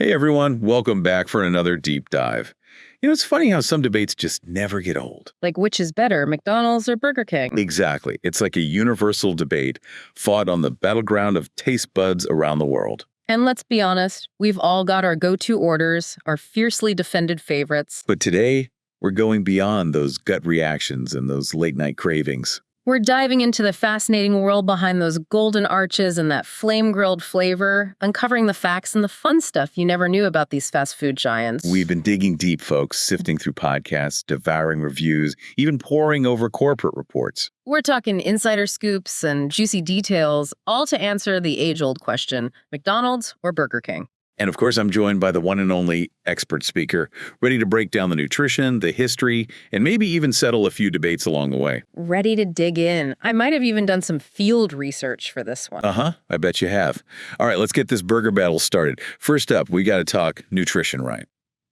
Hey everyone, welcome back for another deep dive. It's funny how some debates just never get old. Like, which is better, McDonald's or Burger King? Exactly. It's like a universal debate fought on the battleground of taste buds around the world. And let's be honest, we've all got our go-to orders, our fiercely defended favorites. But today, we're going beyond those gut reactions and those late night cravings. We're diving into the fascinating world behind those golden arches and that flame-grilled flavor, uncovering the facts and the fun stuff you never knew about these fast food giants. We've been digging deep, folks, sifting through podcasts, devouring reviews, even poring over corporate reports. We're talking insider scoops and juicy details, all to answer the age-old question, McDonald's or Burger King? And of course, I'm joined by the one and only expert speaker, ready to break down the nutrition, the history, and maybe even settle a few debates along the way. Ready to dig in. I might have even done some field research for this one. I bet you have. All right, let's get this burger battle started. First up, we got to talk nutrition, right?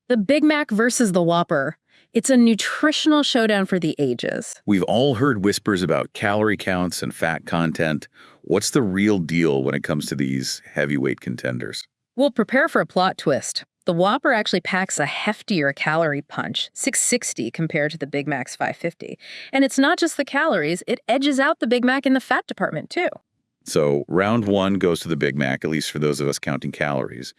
The Big Mac versus the Whopper. It's a nutritional showdown for the ages. We've all heard whispers about calorie counts and fat content. What's the real deal when it comes to these heavyweight contenders? Well, prepare for a plot twist. The Whopper actually packs a heftier calorie punch, 660 compared to the Big Mac's 550. And it's not just the calories, it edges out the Big Mac in the fat department too. So round one goes to the Big Mac, at least for those of us counting calories.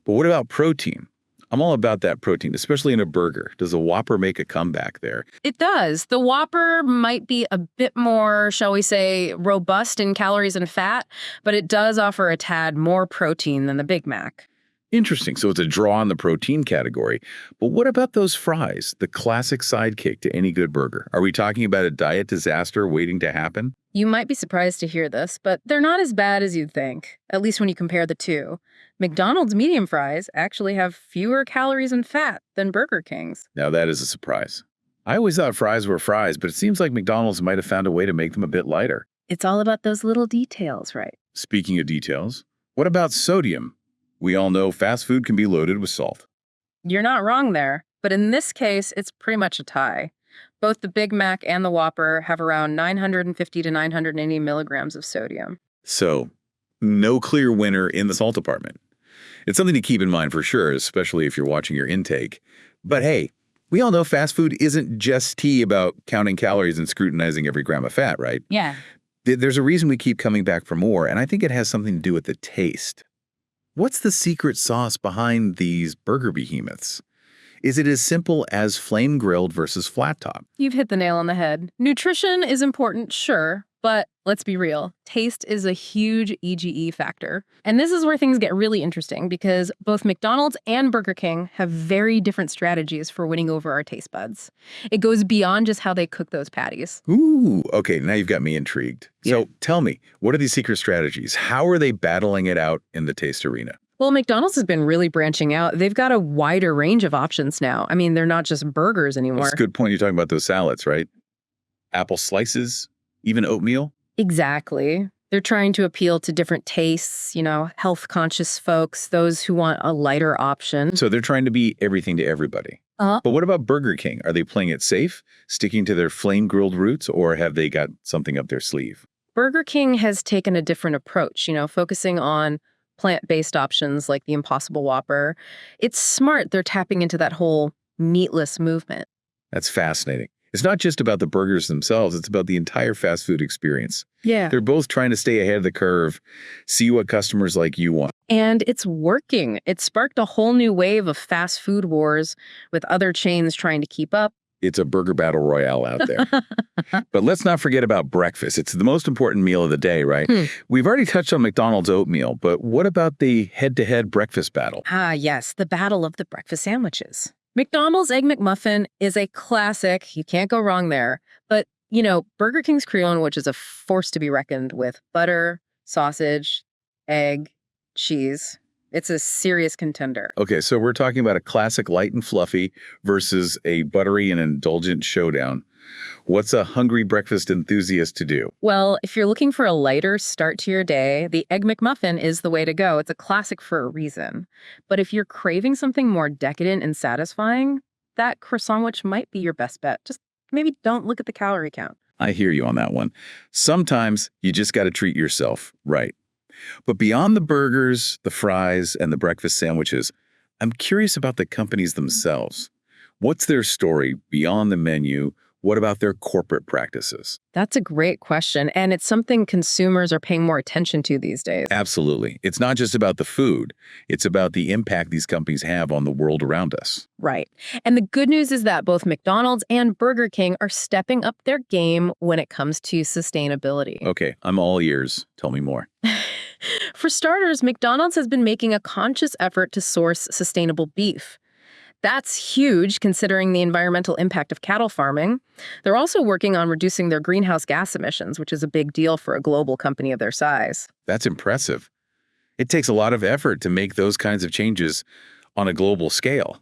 But what about protein? I'm all about that protein, especially in a burger. Does a Whopper make a comeback there? It does. The Whopper might be a bit more, shall we say, robust in calories and fat, but it does offer a tad more protein than the Big Mac. Interesting. So it's a draw in the protein category. But what about those fries, the classic sidekick to any good burger? Are we talking about a diet disaster waiting to happen? You might be surprised to hear this, but they're not as bad as you'd think, at least when you compare the two. McDonald's medium fries actually have fewer calories and fat than Burger King's. Now that is a surprise. I always thought fries were fries, but it seems like McDonald's might have found a way to make them a bit lighter. It's all about those little details, right? Speaking of details, what about sodium? We all know fast food can be loaded with salt. You're not wrong there, but in this case, it's pretty much a tie. Both the Big Mac and the Whopper have around 950 to 980 milligrams of sodium. So, no clear winner in the salt department. It's something to keep in mind for sure, especially if you're watching your intake. But hey, we all know fast food isn't just tea about counting calories and scrutinizing every gram of fat, right? Yeah. There's a reason we keep coming back for more, and I think it has something to do with the taste. What's the secret sauce behind these burger behemoths? Is it as simple as flame grilled versus flat top? You've hit the nail on the head. Nutrition is important, sure, but let's be real. Taste is a huge EGE factor. And this is where things get really interesting because both McDonald's and Burger King have very different strategies for winning over our taste buds. It goes beyond just how they cook those patties. Ooh, okay, now you've got me intrigued. Yeah. So tell me, what are these secret strategies? How are they battling it out in the taste arena? Well, McDonald's has been really branching out. They've got a wider range of options now. I mean, they're not just burgers anymore. That's a good point. You're talking about those salads, right? Apple slices, even oatmeal? Exactly. They're trying to appeal to different tastes, health-conscious folks, those who want a lighter option. So they're trying to be everything to everybody. But what about Burger King? Are they playing it safe, sticking to their flame-grilled roots, or have they got something up their sleeve? Burger King has taken a different approach, focusing on plant-based options like the Impossible Whopper. It's smart they're tapping into that whole meatless movement. That's fascinating. It's not just about the burgers themselves, it's about the entire fast food experience. Yeah. They're both trying to stay ahead of the curve, see what customers like you want. And it's working. It sparked a whole new wave of fast food wars with other chains trying to keep up. It's a burger battle royale out there. But let's not forget about breakfast. It's the most important meal of the day, right? We've already touched on McDonald's oatmeal, but what about the head-to-head breakfast battle? Ah, yes, the battle of the breakfast sandwiches. McDonald's Egg McMuffin is a classic. You can't go wrong there. But, Burger King's Creole, which is a force to be reckoned with, butter, sausage, egg, cheese. It's a serious contender. Okay, so we're talking about a classic light and fluffy versus a buttery and indulgent showdown. What's a hungry breakfast enthusiast to do? Well, if you're looking for a lighter start to your day, the Egg McMuffin is the way to go. It's a classic for a reason. But if you're craving something more decadent and satisfying, that croissant sandwich might be your best bet. Just maybe don't look at the calorie count. I hear you on that one. Sometimes you just got to treat yourself right. But beyond the burgers, the fries, and the breakfast sandwiches, I'm curious about the companies themselves. What's their story beyond the menu? What about their corporate practices? That's a great question, and it's something consumers are paying more attention to these days. Absolutely. It's not just about the food, it's about the impact these companies have on the world around us. Right. And the good news is that both McDonald's and Burger King are stepping up their game when it comes to sustainability. Okay, I'm all ears. Tell me more. For starters, McDonald's has been making a conscious effort to source sustainable beef. That's huge considering the environmental impact of cattle farming. They're also working on reducing their greenhouse gas emissions, which is a big deal for a global company of their size. That's impressive. It takes a lot of effort to make those kinds of changes on a global scale.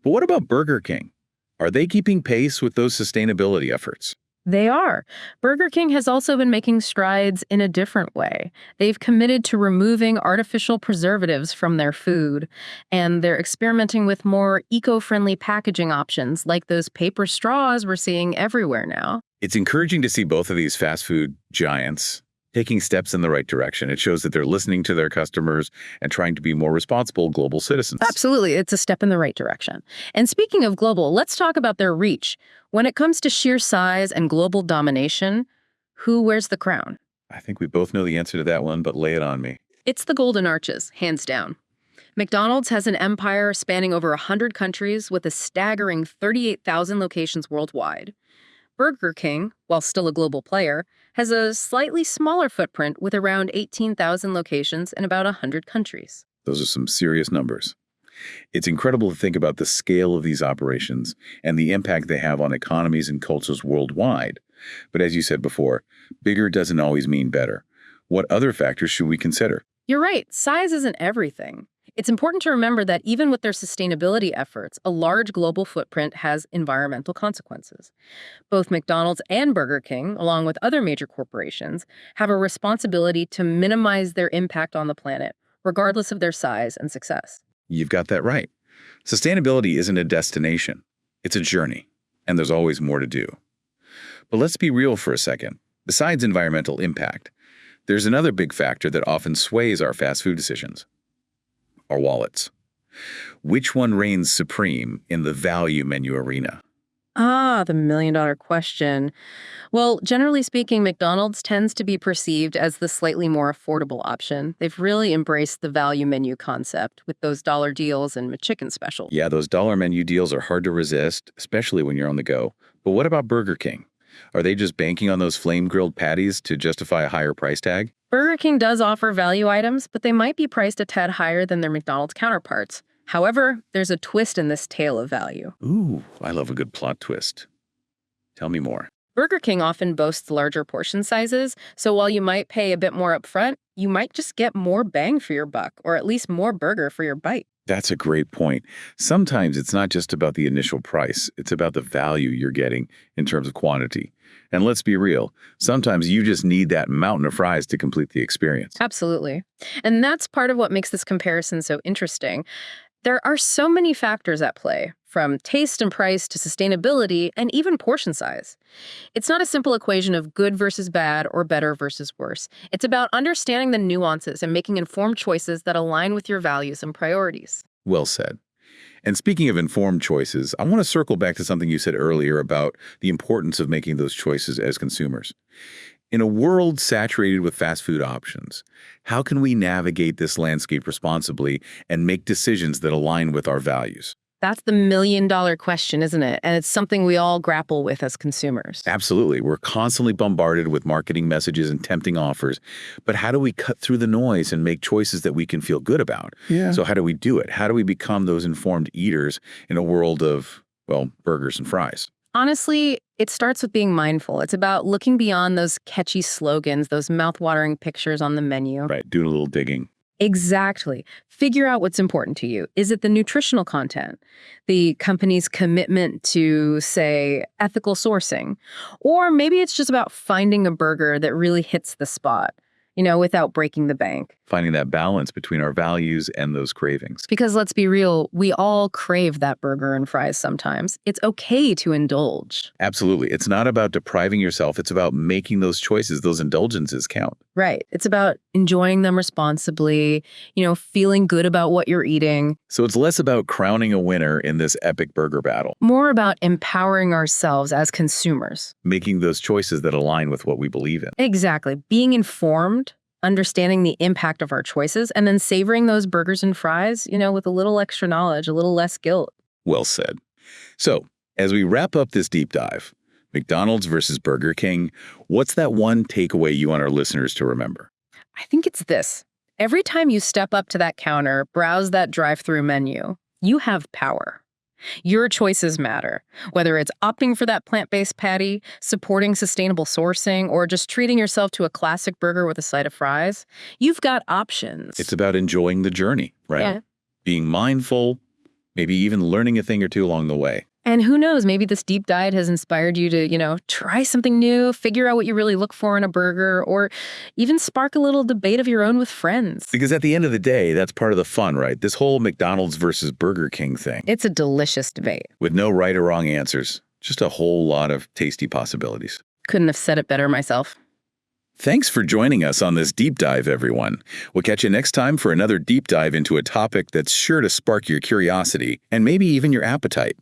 But what about Burger King? Are they keeping pace with those sustainability efforts? They are. Burger King has also been making strides in a different way. They've committed to removing artificial preservatives from their food, and they're experimenting with more eco-friendly packaging options like those paper straws we're seeing everywhere now. It's encouraging to see both of these fast food giants taking steps in the right direction. It shows that they're listening to their customers and trying to be more responsible global citizens. Absolutely. It's a step in the right direction. And speaking of global, let's talk about their reach. When it comes to sheer size and global domination, who wears the crown? I think we both know the answer to that one, but lay it on me. It's the Golden Arches, hands down. McDonald's has an empire spanning over 100 countries with a staggering 38,000 locations worldwide. Burger King, while still a global player, has a slightly smaller footprint with around 18,000 locations in about 100 countries. Those are some serious numbers. It's incredible to think about the scale of these operations and the impact they have on economies and cultures worldwide. But as you said before, bigger doesn't always mean better. What other factors should we consider? You're right, size isn't everything. It's important to remember that even with their sustainability efforts, a large global footprint has environmental consequences. Both McDonald's and Burger King, along with other major corporations, have a responsibility to minimize their impact on the planet, regardless of their size and success. You've got that right. Sustainability isn't a destination. It's a journey, and there's always more to do. But let's be real for a second. Besides environmental impact, there's another big factor that often sways our fast food decisions: our wallets. Which one reigns supreme in the value menu arena? The million-dollar question. Well, generally speaking, McDonald's tends to be perceived as the slightly more affordable option. They've really embraced the value menu concept with those dollar deals and McChicken specials. Yeah, those dollar menu deals are hard to resist, especially when you're on the go. But what about Burger King? Are they just banking on those flame-grilled patties to justify a higher price tag? Burger King does offer value items, but they might be priced a tad higher than their McDonald's counterparts. However, there's a twist in this tale of value. Ooh, I love a good plot twist. Tell me more. Burger King often boasts larger portion sizes, so while you might pay a bit more upfront, you might just get more bang for your buck, or at least more burger for your bite. That's a great point. Sometimes it's not just about the initial price, it's about the value you're getting in terms of quantity. And let's be real, sometimes you just need that mountain of fries to complete the experience. Absolutely. And that's part of what makes this comparison so interesting. There are so many factors at play, from taste and price to sustainability and even portion size. It's not a simple equation of good versus bad or better versus worse. It's about understanding the nuances and making informed choices that align with your values and priorities. Well said. And speaking of informed choices, I want to circle back to something you said earlier about the importance of making those choices as consumers. In a world saturated with fast food options, how can we navigate this landscape responsibly and make decisions that align with our values? That's the million-dollar question, isn't it? And it's something we all grapple with as consumers. Absolutely. We're constantly bombarded with marketing messages and tempting offers. But how do we cut through the noise and make choices that we can feel good about? Yeah. So how do we do it? How do we become those informed eaters in a world of, well, burgers and fries? Honestly, it starts with being mindful. It's about looking beyond those catchy slogans, those mouth-watering pictures on the menu. Right. Doing a little digging. Exactly. Figure out what's important to you. Is it the nutritional content, the company's commitment to, say, ethical sourcing? Or maybe it's just about finding a burger that really hits the spot, without breaking the bank. finding that balance between our values and those cravings. Because let's be real, we all crave that burger and fries sometimes. It's okay to indulge. Absolutely. It's not about depriving yourself. It's about making those choices. Those indulgences count. Right. It's about enjoying them responsibly, feeling good about what you're eating. So it's less about crowning a winner in this epic burger battle. More about empowering ourselves as consumers. Making those choices that align with what we believe in. Exactly. Being informed, understanding the impact of our choices, and then savoring those burgers and fries, with a little extra knowledge, a little less guilt. Well said. So, as we wrap up this deep dive, McDonald's versus Burger King, what's that one takeaway you want our listeners to remember? I think it's this. Every time you step up to that counter, browse that drive-thru menu, you have power. Your choices matter, whether it's opting for that plant-based patty, supporting sustainable sourcing, or just treating yourself to a classic burger with a side of fries. You've got options. It's about enjoying the journey, right? Yeah. Being mindful, maybe even learning a thing or two along the way. And who knows, maybe this deep dive has inspired you to, try something new, figure out what you really look for in a burger, or even spark a little debate of your own with friends. Because at the end of the day, that's part of the fun, right? This whole McDonald's versus Burger King thing. It's a delicious debate. With no right or wrong answers, just a whole lot of tasty possibilities. Couldn't have said it better myself. Thanks for joining us on this deep dive, everyone. We'll catch you next time for another deep dive into a topic that's sure to spark your curiosity and maybe even your appetite.